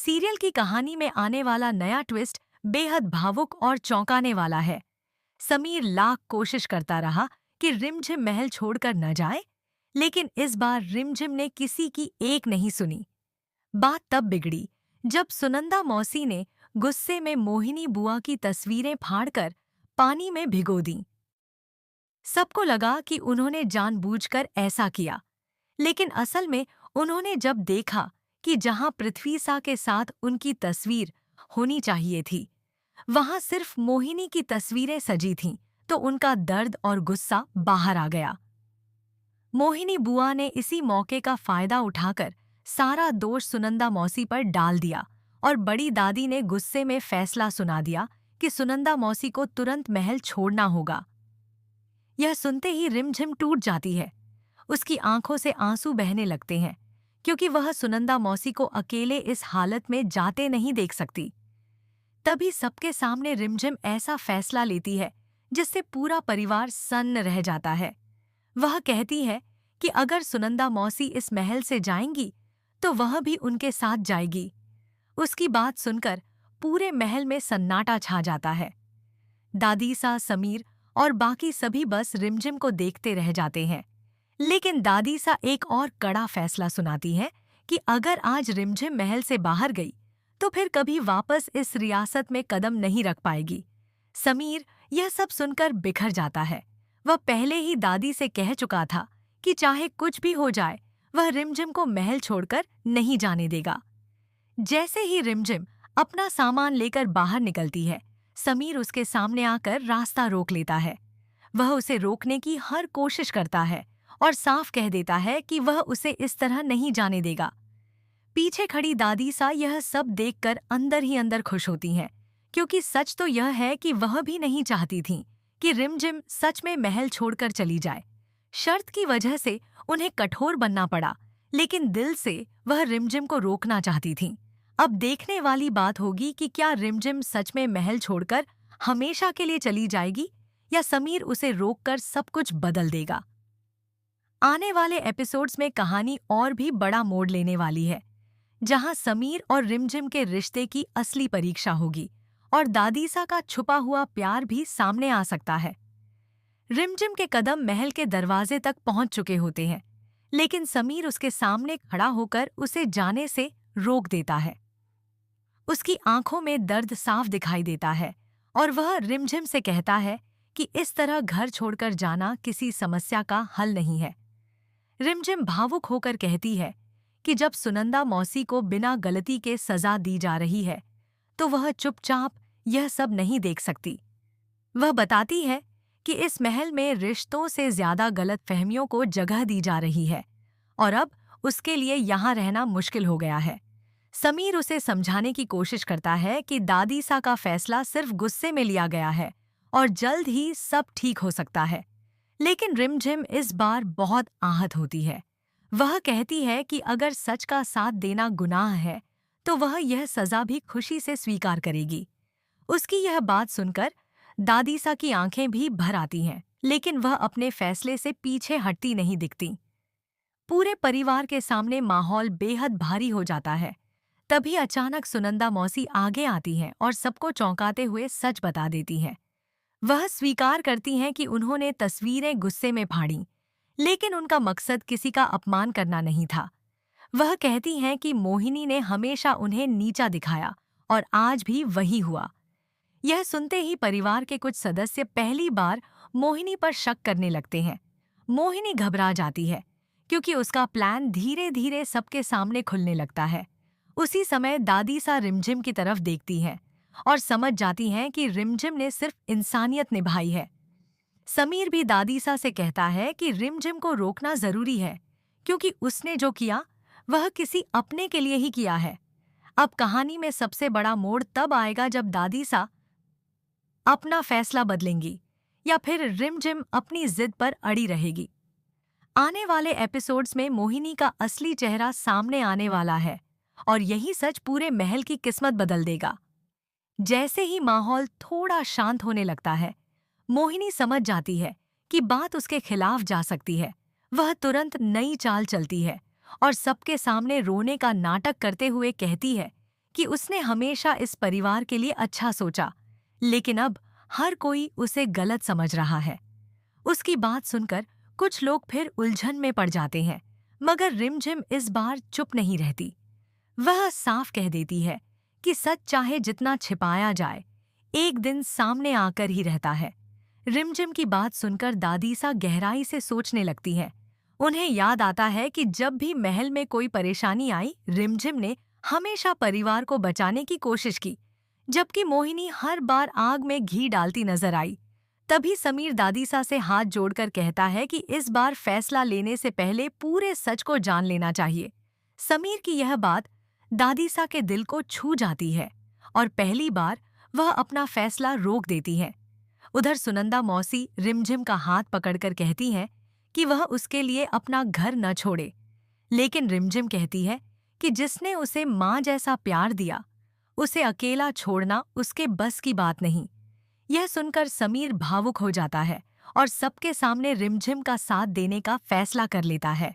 Serial की कहानी में आने वाला नया ट्विस्ट बेहद भावुक और चौंकाने वाला है। समीर लाख कोशिश करता रहा कि रिमझिम महल छोड़कर न जाए, लेकिन इस बार रिमझिम ने किसी की एक नहीं सुनी। बात तब बिगड़ी जब सुनंदा मौसी ने गुस्से में मोहिनी बुआ की तस्वीरें फाड़कर पानी में भिगो दी। सबको लगा कि उन्होंने जानबूझकर ऐसा किया, लेकिन असल में उन्होंने जब देखा कि जहां पृथ्वी सा के साथ उनकी तस्वीर होनी चाहिए थी, वहां सिर्फ मोहिनी की तस्वीरें सजी थीं, तो उनका दर्द और गुस्सा बाहर आ गया। मोहिनी बुआ ने इसी मौके का फायदा उठाकर सारा दोष सुनंदा मौसी पर डाल दिया और बड़ी दादी ने गुस्से में फैसला सुना दिया कि सुनंदा मौसी को तुरंत महल छोड़ना होगा। यह सुनते ही रिमझिम टूट जाती है। उसकी आंखों से आंसू बहने लगते हैं, क्योंकि वह सुनंदा मौसी को अकेले इस हालत में जाते नहीं देख सकती। तभी सबके सामने रिमझिम ऐसा फैसला लेती है जिससे पूरा परिवार सन्न रह जाता है। वह कहती है कि अगर सुनंदा मौसी इस महल से जाएंगी तो वह भी उनके साथ जाएगी। उसकी बात सुनकर पूरे महल में सन्नाटा छा जाता है। दादीसा, समीर और बाकी सभी बस रिमझिम को देखते रह जाते हैं। लेकिन दादीसा एक और कड़ा फैसला सुनाती है कि अगर आज रिमझिम महल से बाहर गई तो फिर कभी वापस इस रियासत में कदम नहीं रख पाएगी। समीर यह सब सुनकर बिखर जाता है। वह पहले ही दादी से कह चुका था कि चाहे कुछ भी हो जाए, वह रिमझिम को महल छोड़कर नहीं जाने देगा। जैसे ही रिमझिम अपना सामान लेकर बाहर निकलती है, समीर उसके सामने आकर रास्ता रोक लेता है। वह उसे रोकने की हर कोशिश करता है और साफ कह देता है कि वह उसे इस तरह नहीं जाने देगा। पीछे खड़ी दादी सा यह सब देखकर अंदर ही अंदर खुश होती हैं, क्योंकि सच तो यह है कि वह भी नहीं चाहती थीं कि रिमझिम सच में महल छोड़कर चली जाए। शर्त की वजह से उन्हें कठोर बनना पड़ा, लेकिन दिल से वह रिमझिम को रोकना चाहती थीं। अब देखने वाली बात होगी कि क्या रिमझिम सच में महल छोड़कर हमेशा के लिए चली जाएगी या समीर उसे रोककर सब कुछ बदल देगा। आने वाले एपिसोड्स में कहानी और भी बड़ा मोड़ लेने वाली है, जहां समीर और रिमझिम के रिश्ते की असली परीक्षा होगी और दादीसा का छुपा हुआ प्यार भी सामने आ सकता है। रिमझिम के कदम महल के दरवाजे तक पहुंच चुके होते हैं, लेकिन समीर उसके सामने खड़ा होकर उसे जाने से रोक देता है। उसकी आंखों में दर्द साफ दिखाई देता है और वह रिमझिम से कहता है कि इस तरह घर छोड़कर जाना किसी समस्या का हल नहीं है। रिमझिम भावुक होकर कहती है कि जब सुनंदा मौसी को बिना गलती के सजा दी जा रही है, तो वह चुपचाप यह सब नहीं देख सकती। वह बताती है कि इस महल में रिश्तों से ज्यादा गलतफहमियों को जगह दी जा रही है और अब उसके लिए यहाँ रहना मुश्किल हो गया है। समीर उसे समझाने की कोशिश करता है कि दादीसा का फैसला सिर्फ गुस्से में लिया गया है और जल्द ही सब ठीक हो सकता है। लेकिन रिमझिम इस बार बहुत आहत होती है। वह कहती है कि अगर सच का साथ देना गुनाह है, तो वह यह सजा भी खुशी से स्वीकार करेगी। उसकी यह बात सुनकर दादीसा की आंखें भी भर आती हैं, लेकिन वह अपने फैसले से पीछे हटती नहीं दिखती। पूरे परिवार के सामने माहौल बेहद भारी हो जाता है। तभी अचानक सुनंदा मौसी आगे आती हैं और सबको चौंकाते हुए सच बता देती हैं। वह स्वीकार करती हैं कि उन्होंने तस्वीरें गुस्से में फाड़ी, लेकिन उनका मकसद किसी का अपमान करना नहीं था। वह कहती हैं कि मोहिनी ने हमेशा उन्हें नीचा दिखाया और आज भी वही हुआ। यह सुनते ही परिवार के कुछ सदस्य पहली बार मोहिनी पर शक करने लगते हैं। मोहिनी घबरा जाती है, क्योंकि उसका प्लान धीरे धीरे सबके सामने खुलने लगता है। उसी समय दादीसा रिमझिम की तरफ देखती है और समझ जाती हैं कि रिमझिम ने सिर्फ इंसानियत निभाई है। समीर भी दादीसा से कहता है कि रिमझिम को रोकना जरूरी है, क्योंकि उसने जो किया वह किसी अपने के लिए ही किया है। अब कहानी में सबसे बड़ा मोड़ तब आएगा जब दादीसा अपना फैसला बदलेंगी या फिर रिमझिम अपनी जिद पर अड़ी रहेगी। आने वाले एपिसोड्स में मोहिनी का असली चेहरा सामने आने वाला है और यही सच पूरे महल की किस्मत बदल देगा। जैसे ही माहौल थोड़ा शांत होने लगता है, मोहिनी समझ जाती है कि बात उसके खिलाफ जा सकती है। वह तुरंत नई चाल चलती है और सबके सामने रोने का नाटक करते हुए कहती है कि उसने हमेशा इस परिवार के लिए अच्छा सोचा, लेकिन अब हर कोई उसे गलत समझ रहा है। उसकी बात सुनकर कुछ लोग फिर उलझन में पड़ जाते हैं, मगर रिमझिम इस बार चुप नहीं रहती। वह साफ कह देती है कि सच चाहे जितना छिपाया जाए, एक दिन सामने आकर ही रहता है। रिमझिम की बात सुनकर दादीसा गहराई से सोचने लगती है। उन्हें याद आता है कि जब भी महल में कोई परेशानी आई, रिमझिम ने हमेशा परिवार को बचाने की कोशिश की, जबकि मोहिनी हर बार आग में घी डालती नजर आई। तभी समीर दादीसा से हाथ जोड़कर कहता है कि इस बार फैसला लेने से पहले पूरे सच को जान लेना चाहिए। समीर की यह बात दादीसा के दिल को छू जाती है और पहली बार वह अपना फैसला रोक देती है। उधर सुनंदा मौसी रिमझिम का हाथ पकड़कर कहती हैं कि वह उसके लिए अपना घर न छोड़े, लेकिन रिमझिम कहती है कि जिसने उसे माँ जैसा प्यार दिया, उसे अकेला छोड़ना उसके बस की बात नहीं। यह सुनकर समीर भावुक हो जाता है और सबके सामने रिमझिम का साथ देने का फैसला कर लेता है।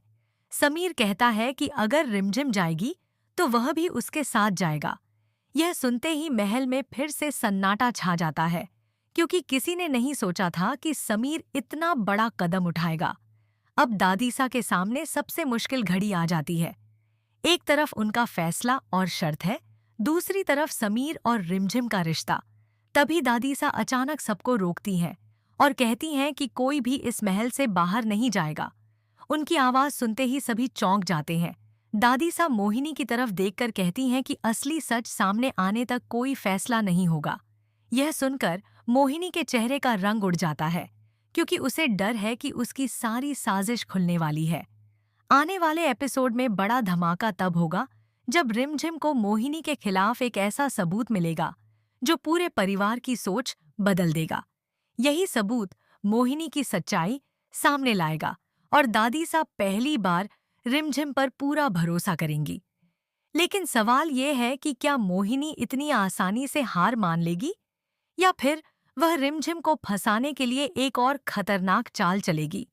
समीर कहता है कि अगर रिमझिम जाएगी तो वह भी उसके साथ जाएगा। यह सुनते ही महल में फिर से सन्नाटा छा जाता है, क्योंकि किसी ने नहीं सोचा था कि समीर इतना बड़ा कदम उठाएगा। अब दादीसा के सामने सबसे मुश्किल घड़ी आ जाती है। एक तरफ उनका फैसला और शर्त है, दूसरी तरफ समीर और रिमझिम का रिश्ता। तभी दादीसा अचानक सबको रोकती हैं और कहती हैं कि कोई भी इस महल से बाहर नहीं जाएगा। उनकी आवाज सुनते ही सभी चौंक जाते हैं। दादीसा मोहिनी की तरफ देखकर कहती हैं कि असली सच सामने आने तक कोई फैसला नहीं होगा। यह सुनकर मोहिनी के चेहरे का रंग उड़ जाता है, क्योंकि उसे डर है कि उसकी सारी साजिश खुलने वाली है। आने वाले एपिसोड में बड़ा धमाका तब होगा जब रिमझिम को मोहिनी के खिलाफ एक ऐसा सबूत मिलेगा जो पूरे परिवार की सोच बदल देगा। यही सबूत मोहिनी की सच्चाई सामने लाएगा और दादीसा पहली बार रिमझिम पर पूरा भरोसा करेंगी। लेकिन सवाल ये है कि क्या मोहिनी इतनी आसानी से हार मान लेगी, या फिर वह रिमझिम को फंसाने के लिए एक और खतरनाक चाल चलेगी।